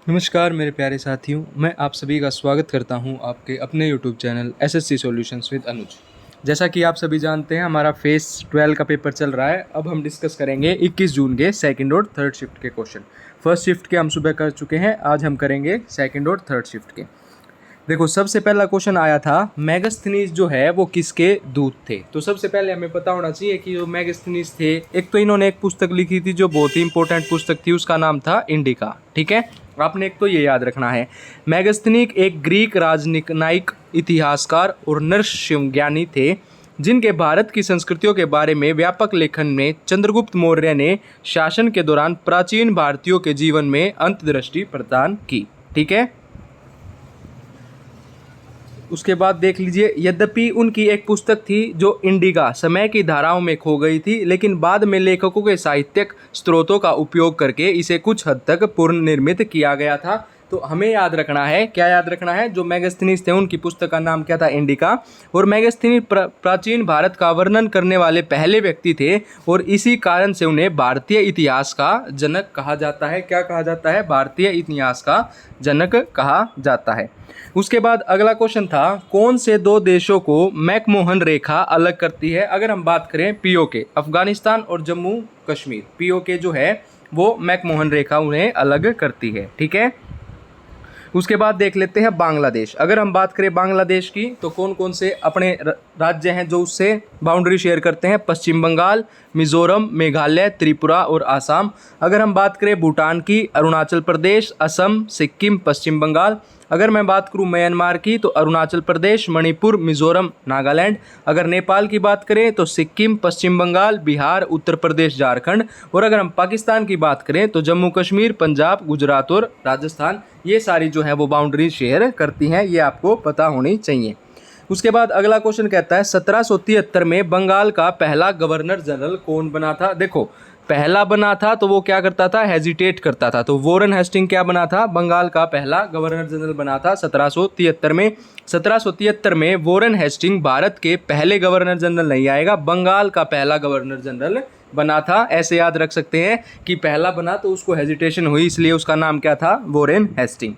नमस्कार मेरे प्यारे साथियों, मैं आप सभी का स्वागत करता हूं आपके अपने YouTube channel SSC solutions with Anuj. जैसा कि आप सभी जानते हैं, हमारा फेस 12 का पेपर चल रहा है। अब हम डिस्कस करेंगे 21 जून के सेकंड और थर्ड शिफ्ट के क्वेश्चन। फर्स्ट शिफ्ट के हम सुबह कर चुके हैं, आज हम करेंगे सेकंड और थर्ड शिफ्ट के। देखो, सबसे पहला क्वेश्चन आया था मैगस्थनीज जो है वो किसके दूत थे। तो सबसे पहले हमें पता होना चाहिए कि जो मैगस्थनीज थे, एक तो इन्होंने एक पुस्तक लिखी थी जो बहुत ही इंपॉर्टेंट पुस्तक थी, उसका नाम था इंडिका। ठीक है, आपने एक तो ये याद रखना है। मैगस्थनीक एक ग्रीक राजनयिक, इतिहासकार और नरसिंहज्ञानी थे जिनके भारत की संस्कृतियों के बारे में व्यापक लेखन में चंद्रगुप्त मौर्य ने शासन के दौरान प्राचीन भारतीयों के जीवन में अंतर्दृष्टि प्रदान की। ठीक है, उसके बाद देख लीजिए, यद्यपि उनकी एक पुस्तक थी जो इंडिका समय की धाराओं में खो गई थी, लेकिन बाद में लेखकों के साहित्यिक स्रोतों का उपयोग करके इसे कुछ हद तक पुनर्निर्मित किया गया था। तो हमें याद रखना है, क्या याद रखना है, जो मैगस्थनीज थे उनकी पुस्तक का नाम क्या था, इंडिका। और मैगस्थनीज प्राचीन भारत का वर्णन करने वाले पहले व्यक्ति थे और इसी कारण से उन्हें भारतीय इतिहास का जनक कहा जाता है। क्या कहा जाता है? भारतीय इतिहास का जनक कहा जाता है। उसके बाद अगला क्वेश्चन था, कौन से दो देशों को मैकमोहन रेखा अलग करती है? अगर हम बात करें पीओके, अफगानिस्तान और जम्मू कश्मीर, पीओके जो है वो मैकमोहन रेखा उन्हें अलग करती है। ठीक है, उसके बाद देख लेते हैं बांग्लादेश। अगर हम बात करें बांग्लादेश की, तो कौन कौन से अपने राज्य हैं जो उससे बाउंड्री शेयर करते हैं? पश्चिम बंगाल, मिजोरम, मेघालय, त्रिपुरा और आसाम। अगर हम बात करें भूटान की, अरुणाचल प्रदेश, असम, सिक्किम, पश्चिम बंगाल। अगर मैं बात करूं म्यांमार की, तो अरुणाचल प्रदेश, मणिपुर, मिजोरम, नागालैंड। अगर नेपाल की बात करें तो सिक्किम, पश्चिम बंगाल, बिहार, उत्तर प्रदेश, झारखंड। और अगर हम पाकिस्तान की बात करें तो जम्मू कश्मीर, पंजाब, गुजरात और राजस्थान। ये सारी जो है वो बाउंड्री शेयर करती हैं, ये आपको पता होनी चाहिए। उसके बाद अगला क्वेश्चन कहता है, 1773 में बंगाल का पहला गवर्नर जनरल कौन बना था? देखो, पहला बना था तो वो क्या करता था? हेजिटेट करता था। तो वॉरेन हेस्टिंग क्या बना था? बंगाल का पहला गवर्नर जनरल बना था 1773 में। 1773 में वॉरेन हेस्टिंग भारत के पहले गवर्नर जनरल नहीं आएगा, बंगाल का पहला गवर्नर जनरल बना था। ऐसे याद रख सकते हैं कि पहला बना तो उसको हेजिटेशन हुई, इसलिए उसका नाम क्या था? Warren Hasting.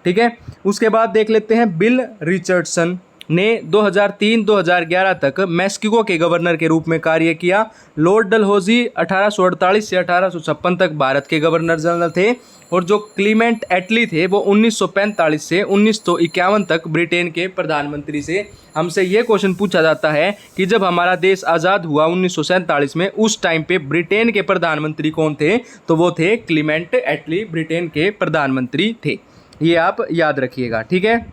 ठीक है, उसके बाद देख लेते हैं, बिल रिचर्डसन ने 2003-2011 तक मैक्सिको के गवर्नर के रूप में कार्य किया। लॉर्ड डलहौजी 1848 से 1856 तक भारत के गवर्नर जनरल थे और जो क्लीमेंट एटली थे वो 1945 से 1951 तक ब्रिटेन के प्रधानमंत्री से। हमसे ये क्वेश्चन पूछा जाता है कि जब हमारा देश आज़ाद हुआ 1947 में, उस टाइम पे ब्रिटेन के प्रधानमंत्री कौन थे? तो वो थे क्लीमेंट एटली, ब्रिटेन के प्रधानमंत्री थे। ये आप याद रखिएगा। ठीक है,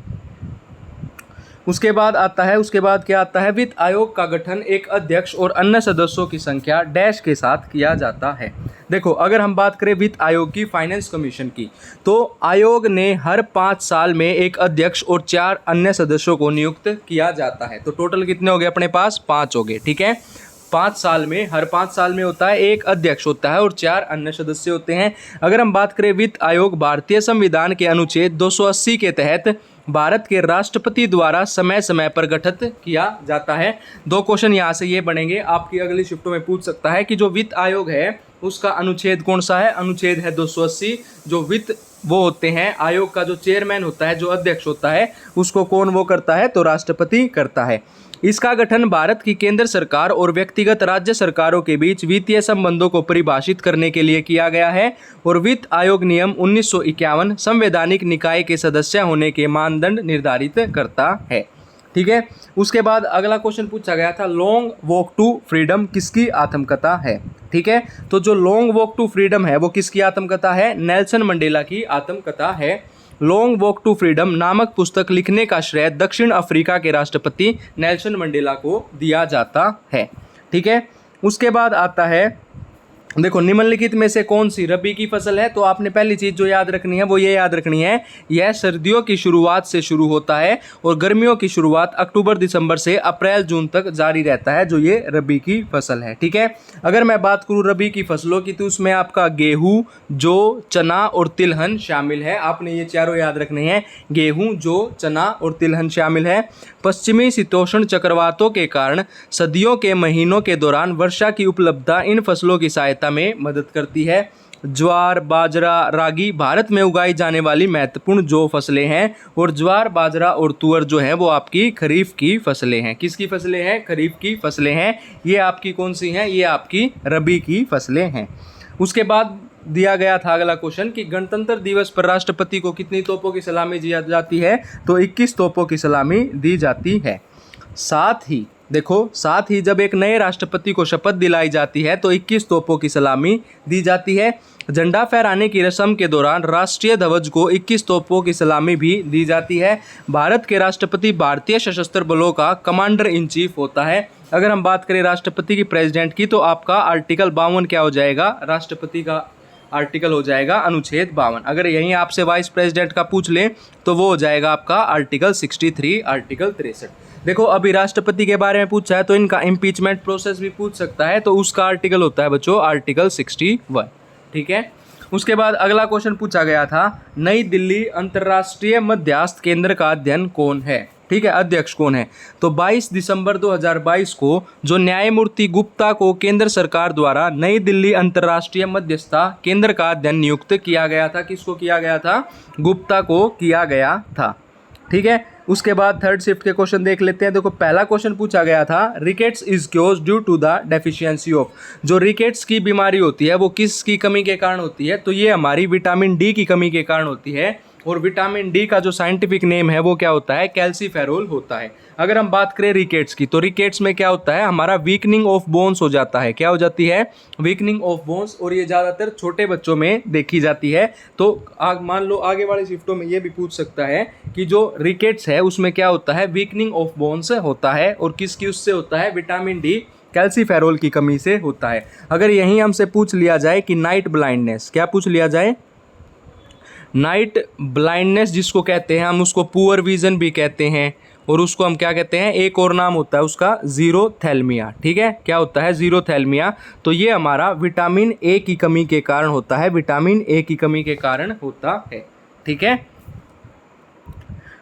उसके बाद आता है, उसके बाद क्या आता है? वित्त आयोग का गठन एक अध्यक्ष और अन्य सदस्यों की संख्या डैश के साथ किया जाता है। देखो, अगर हम बात करें वित्त आयोग की, फाइनेंस कमीशन की, तो आयोग ने हर 5 साल में एक अध्यक्ष और 4 अन्य सदस्यों को नियुक्त किया जाता है। तो टोटल कितने हो गए अपने पास? 5 हो गए। ठीक है, 5 साल में, हर 5 साल में होता है एक अध्यक्ष होता है और 4 अन्य सदस्य होते हैं। अगर हम बात करें वित्त आयोग, भारतीय संविधान के अनुच्छेद 280 के तहत भारत के राष्ट्रपति द्वारा समय समय पर गठित किया जाता है। 2 क्वेश्चन यहाँ से ये बनेंगे, आपकी अगली शिफ्टों में पूछ सकता है कि जो वित्त आयोग है उसका अनुच्छेद कौन सा है? अनुच्छेद है 280। जो वित्त वो होते हैं, आयोग का जो चेयरमैन होता है, जो अध्यक्ष होता है, उसको कौन वो करता है? तो राष्ट्रपति करता है। इसका गठन भारत की केंद्र सरकार और व्यक्तिगत राज्य सरकारों के बीच वित्तीय संबंधों को परिभाषित करने के लिए किया गया है और वित्त आयोग नियम 1951 संवैधानिक निकाय के सदस्य होने के मानदंड निर्धारित करता है। ठीक है, उसके बाद अगला क्वेश्चन पूछा गया था, लॉन्ग वॉक टू फ्रीडम किसकी आत्मकथा है? ठीक है, तो जो लॉन्ग वॉक टू फ्रीडम है वो किसकी आत्मकथा है? नेल्सन मंडेला की आत्मकथा है। लॉन्ग वॉक टू फ्रीडम नामक पुस्तक लिखने का श्रेय दक्षिण अफ्रीका के राष्ट्रपति नेल्सन मंडेला को दिया जाता है। ठीक है, उसके बाद आता है, देखो, निम्नलिखित में से कौन सी रबी की फसल है? तो आपने पहली चीज जो याद रखनी है वो ये याद रखनी है, यह सर्दियों की शुरुआत से शुरू होता है और गर्मियों की शुरुआत अक्टूबर दिसंबर से अप्रैल जून तक जारी रहता है, जो ये रबी की फसल है। ठीक है, अगर मैं बात करूं रबी की फसलों की, तो उसमें आपका गेहूं, जौ, चना और तिलहन शामिल है। आपने ये चारों याद रखने हैं, गेहूं, जौ, चना और तिलहन शामिल है। पश्चिमी शीतोष्ण चक्रवातों के कारण सर्दियों के महीनों के दौरान वर्षा की उपलब्धता इन फसलों की सहायता में मदद करती है। ज्वार, बाजरा, रागी भारत में उगाई जाने वाली महत्वपूर्ण जो फसलें हैं, और ज्वार, बाजरा और तुअर जो है वो आपकी खरीफ की फसलें हैं। किसकी फसलें हैं? खरीफ की फसलें हैं। ये आपकी कौन सी हैं? ये आपकी रबी की फसलें हैं। उसके बाद दिया गया था अगला क्वेश्चन कि गणतंत्र दिवस पर राष्ट्रपति को कितनी तोपों की सलामी दी जाती है? तो 21 तोपों की सलामी दी जाती है। साथ ही देखो, साथ ही जब एक नए राष्ट्रपति को शपथ दिलाई जाती है तो 21 तोपों की सलामी दी जाती है। झंडा फहराने की रस्म के दौरान राष्ट्रीय ध्वज को 21 तोपों की सलामी भी दी जाती है। भारत के राष्ट्रपति भारतीय सशस्त्र बलों का कमांडर इन चीफ होता है। अगर हम बात करें राष्ट्रपति की, प्रेसिडेंट की, तो आपका आर्टिकल 52 क्या हो जाएगा? राष्ट्रपति का आर्टिकल हो जाएगा अनुच्छेद 52। अगर यहीं आपसे वाइस प्रेसिडेंट का पूछ लें तो वो हो जाएगा आपका आर्टिकल 63, आर्टिकल 63। देखो, अभी राष्ट्रपति के बारे में पूछा है तो इनका इम्पीचमेंट प्रोसेस भी पूछ सकता है, तो उसका आर्टिकल होता है बच्चों आर्टिकल 61। ठीक है। उसके बाद अगला क्वेश्चन पूछा गया था, नई दिल्ली अंतर्राष्ट्रीय मध्यस्थ केंद्र का अध्ययन कौन है? ठीक है, अध्यक्ष कौन है? तो 22 दिसंबर 2022 को जो न्यायमूर्ति गुप्ता को केंद्र सरकार द्वारा नई दिल्ली अंतर्राष्ट्रीय मध्यस्थता केंद्र का अध्ययन नियुक्त किया गया था। किसको किया गया था? गुप्ता को किया गया था। ठीक है। उसके बाद थर्ड शिफ्ट के क्वेश्चन देख लेते हैं। देखो, पहला क्वेश्चन पूछा गया था, rickets is caused due to the deficiency of. जो रिकेट्स की बीमारी होती है वो किसकी कमी के कारण होती है? तो ये हमारी विटामिन डी की कमी के कारण होती है। और विटामिन डी का जो साइंटिफिक नेम है वो क्या होता है? कैल्सीफेरोल होता है। अगर हम बात करें रिकेट्स की, तो रिकेट्स में क्या होता है? हमारा वीकनिंग ऑफ बोन्स हो जाता है। क्या हो जाती है? Weakening of bones. और ये ज़्यादातर छोटे बच्चों में देखी जाती है। तो मान लो आगे वाली शिफ्टों में ये भी पूछ सकता है कि जो रिकेट्स है उसमें क्या होता है? वीकनिंग ऑफ बोन्स होता है। और किसकी उससे होता है? विटामिन डी कैल्सीफेरोल की कमी से होता है। अगर यहीं हमसे पूछ लिया जाए कि नाइट ब्लाइंडनेस, क्या पूछ लिया जाए? नाइट ब्लाइंडनेस जिसको कहते हैं, हम उसको पुअर विजन भी कहते हैं, और उसको हम क्या कहते हैं? एक और नाम होता है उसका जीरोथैल्मिया। ठीक है, क्या होता है? जीरोथैल्मिया। तो ये हमारा विटामिन ए की कमी के कारण होता है। विटामिन ए की कमी के कारण होता है। ठीक है।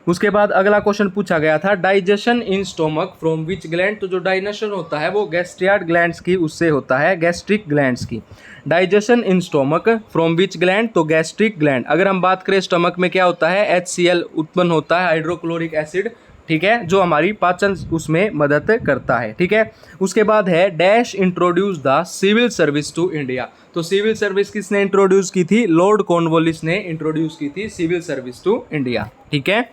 उसके बाद अगला क्वेश्चन पूछा गया था, digestion in stomach from which gland. तो जो डाइजेशन होता है वो गैस्ट्रियड ग्लैंड्स की उससे होता है, गैस्ट्रिक ग्लैंड्स की। Digestion in stomach from which gland? तो गैस्ट्रिक ग्लैंड। अगर हम बात करें स्टमक में क्या होता है? HCl उत्पन्न होता है, हाइड्रोक्लोरिक एसिड। ठीक है, जो हमारी पाचन उसमें मदद करता है। ठीक है। उसके बाद है dash introduce the civil service to India. तो सिविल सर्विस किसने इंट्रोड्यूस की थी? लॉर्ड कॉर्नवालिस ने इंट्रोड्यूस की थी सिविल सर्विस टू इंडिया। ठीक है।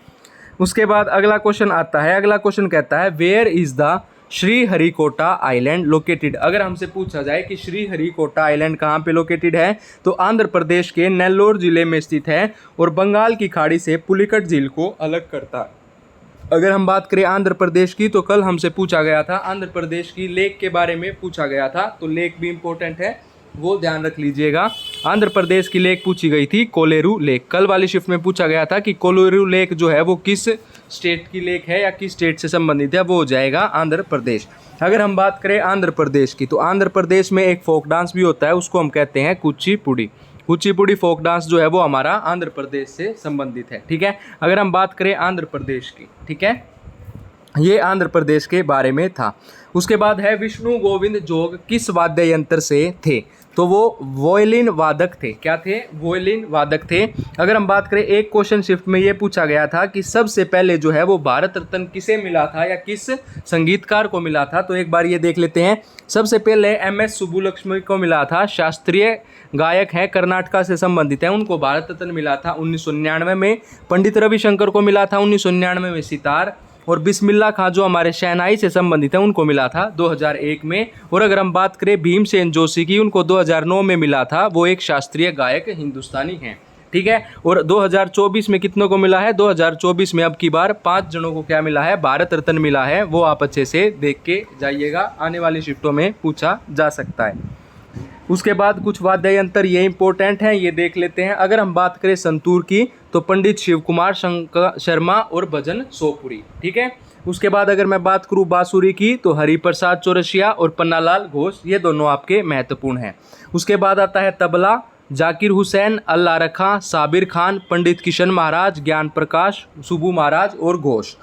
उसके बाद अगला क्वेश्चन आता है। अगला क्वेश्चन कहता है, where is the Sriharikota island located. अगर हमसे पूछा जाए कि श्रीहरिकोटा आइलैंड कहाँ पे लोकेटेड है, तो आंध्र प्रदेश के नेल्लोर जिले में स्थित है और बंगाल की खाड़ी से पुलिकट झील को अलग करता है। अगर हम बात करें आंध्र प्रदेश की, तो कल हमसे पूछा गया था आंध्र प्रदेश की लेक के बारे में पूछा गया था, तो लेक भी इंपॉर्टेंट है, वो ध्यान रख लीजिएगा। आंध्र प्रदेश की लेक पूछी गई थी, कोलेरू लेक। कल वाली शिफ्ट में पूछा गया था कि कोलेरू लेक जो है वो किस स्टेट की लेक है या किस स्टेट से संबंधित है, वो हो जाएगा आंध्र प्रदेश। अगर हम बात करें आंध्र प्रदेश की, तो आंध्र प्रदेश में एक फोक डांस भी होता है, उसको हम कहते हैं कुचिपुड़ी। कुचिपुड़ी फोक डांस जो है वो हमारा आंध्र प्रदेश से संबंधित है। ठीक है। अगर हम बात करें आंध्र प्रदेश की, ठीक है, ये आंध्र प्रदेश के बारे में था। उसके बाद है विष्णु गोविंद जोग किस वाद्य यंत्र से थे? तो वो वोयलिन वादक थे। क्या थे? वोयलिन वादक थे। अगर हम बात करें, एक क्वेश्चन शिफ्ट में ये पूछा गया था कि सबसे पहले जो है वो भारत रत्न किसे मिला था या किस संगीतकार को मिला था, तो एक बार ये देख लेते हैं। सबसे पहले MS सुब्बुलक्ष्मी को मिला था, शास्त्रीय गायक हैं, कर्नाटका से संबंधित है, उनको भारत रत्न मिला था 1999 में। पंडित रविशंकर को मिला था 1999 में सितार, और बिस्मिल्लाह खां जो हमारे शहनाई से संबंधित है उनको मिला था 2001 में। और अगर हम बात करें भीमसेन जोशी की, उनको 2009 में मिला था, वो एक शास्त्रीय गायक हिंदुस्तानी हैं। ठीक है। और 2024 में कितनों को मिला है? 2024 में अब की बार 5 जनों को क्या मिला है? भारत रत्न मिला है। वो आप अच्छे से देख के जाइएगा, आने वाली शिफ्टों में पूछा जा सकता है। उसके बाद कुछ वाद्य यंत्र ये इंपॉर्टेंट हैं, ये देख लेते हैं। अगर हम बात करें संतूर की, तो पंडित शिव कुमार शर्मा और भजन सोपुरी। ठीक है। उसके बाद अगर मैं बात करूं बांसुरी की, तो हरिप्रसाद चौरसिया और पन्नालाल घोष, ये दोनों आपके महत्वपूर्ण हैं। उसके बाद आता है तबला, जाकिर हुसैन, अल्लाह रखा, साबिर खान, पंडित किशन महाराज, ज्ञान प्रकाश, सुबू महाराज और घोष।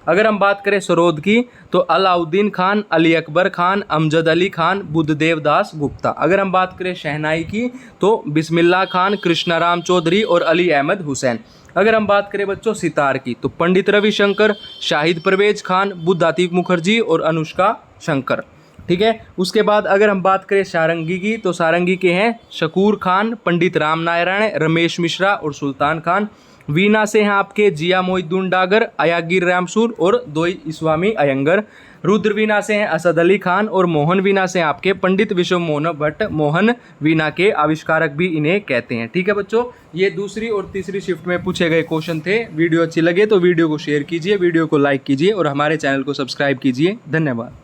अगर हम बात करें सरोद की तो अलाउद्दीन खान, अली अकबर खान, अमजद अली खान, बुद्धदेव दास गुप्ता। अगर हम बात करें शहनाई की तो बिस्मिल्लाह खान, कृष्णाराम चौधरी और अली अहमद हुसैन। अगर हम बात करें बच्चों सितार की तो पंडित रविशंकर, शाहिद परवेज खान, बुद्धातीत मुखर्जी और अनुष्का शंकर। ठीक है, उसके बाद अगर हम बात करें सारंगी की तो सारंगी के हैं शकूर खान, पंडित राम नारायण, रमेश मिश्रा और सुल्तान खान। वीणा से हैं आपके जिया मोहिद्दीन डागर, अयागिर रामसूर और दोई स्वामी अयंगर। रुद्र वीणा से हैं असद अली खान और मोहन वीणा से आपके पंडित विश्व मोहन भट्ट। मोहन वीणा के आविष्कारक भी इन्हें कहते हैं। ठीक है बच्चों, ये दूसरी और तीसरी शिफ्ट में पूछे गए क्वेश्चन थे। वीडियो अच्छी लगे तो वीडियो को शेयर कीजिए, वीडियो को लाइक कीजिए और हमारे चैनल को सब्सक्राइब कीजिए। धन्यवाद।